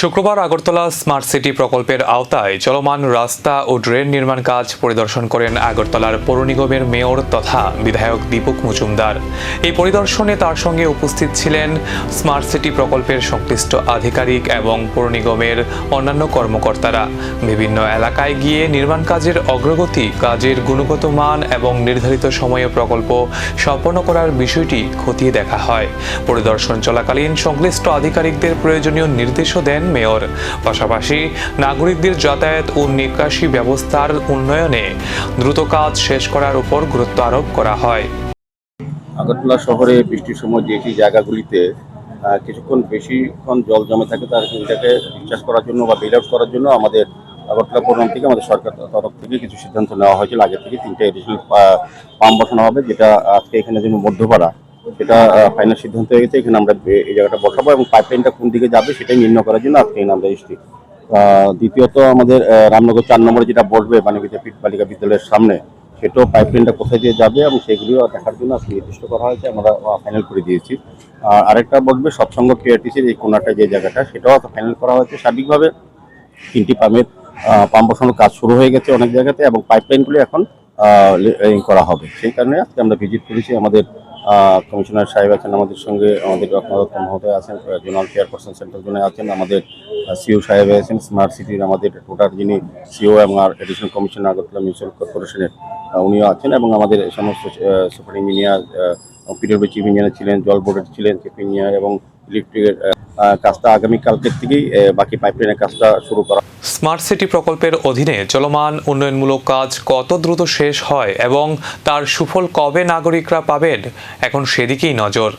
শুক্রবার Agartala smart city প্রকল্পের আওতায় চলমান রাস্তা ও ড্রেন নির্মাণ কাজ পরিদর্শন করেন আগরতলার পৌর নিগমের মেয়র তথা বিধায়ক দীপক মজুমদার। এই পরিদর্শনে তার সঙ্গে উপস্থিত ছিলেন স্মার্ট সিটি প্রকল্পের সংশ্লিষ্ট আধিকারিক এবং পৌর নিগমের অন্যান্য কর্মকর্তারা। বিভিন্ন এলাকায় গিয়ে নির্মাণ কাজের অগ্রগতি, কাজের গুণগত মান এবং নির্ধারিত সময়ে প্রকল্প সম্পন্ন করার বিষয়টি খতিয়ে দেখা হয়। পরিদর্শন চলাকালীন সংশ্লিষ্ট আধিকারিকদের প্রয়োজনীয় নির্দেশও দেন মেয়র। পাশাপাশি নাগরিকদের যাতায়াত ও নিকাশি ব্যবস্থার উন্নয়নে দ্রুত কাজ শেষ করার উপর গুরুত্ব আরোপ করা হয়। আগরতলা শহরে বৃষ্টির সময় যে জায়গাগুলিতে কিছুক্ষণ বেশিক্ষণ জল জমে থাকে তার এটাকে রিচার্জ করার জন্য বা বেল আউট করার জন্য আমাদের আগরতলা পৌরনিগম থেকে আমাদের সরকার তরফ থেকে কিছু সিদ্ধান্ত নেওয়া হয়েছিল। আগে থেকে 3টা এডিশনাল পাম্প বসানো হবে, যেটা আজকে এখানে যেন মধ্যপাড়া সেটা ফাইনাল সিদ্ধান্ত হয়ে গেছে। এখানে আমরা এই জায়গাটা বসাবো এবং পাইপলাইনটা কোন দিকে যাবে সেটাই নির্ণয় করার জন্য আজকে এখানে আমরা এসেছি। দ্বিতীয়ত আমাদের রামনগর 4 নম্বরে যেটা বসবে বাণিজ্য পীঠ বালিকা বিদ্যালয়ের সামনে, সেটাও পাইপলাইনটা কোথায় দিয়ে যাবে এবং সেগুলিও দেখার জন্য আজকে নির্দিষ্ট করা হয়েছে, আমরা ফাইনাল করে দিয়েছি। আর আরেকটা বসবে সৎসঙ্গ কেআরটিসির এই কোনাটা যে জায়গাটা, সেটাও ফাইনাল করা হয়েছে। সার্বিকভাবে 3টি পাম্প বসানোর কাজ শুরু হয়ে গেছে অনেক জায়গাতে এবং পাইপলাইনগুলি এখন করা হবে। সেই কারণে আজকে আমরা ভিজিট করেছি। আমাদের কমিশনার সাহেব আছেন আমাদের সঙ্গে, আমাদের রত্নাদত্ত মহোদয় আছেন, জোনাল চেয়ারপারসন সেন্ট্রাল জোনে আছেন, আমাদের সিও সাহেব আছেন, স্মার্ট সিটির আমাদের টোটাল যিনি সিও এবং আর এডিশনাল কমিশনার আগরতলা মিউনিসিপাল কর্পোরেশনের উনিও আছেন এবং আমাদের সমস্ত super engineer, PW chief engineer ছিলেন, জল বোর্ডের ছিলেন চিফ ইঞ্জিনিয়ার এবং ইলেকট্রিকের কাজটা আগামীকালকের থেকেই বাকি পাইপলাইনের কাজটা শুরু করা। স্মার্ট সিটি প্রকল্পের অধীনে চলমান উন্নয়নমূলক কাজ কত দ্রুত শেষ হয় এবং তার সুফল কবে নাগরিকরা পাবেন, এখন সেদিকেই নজর।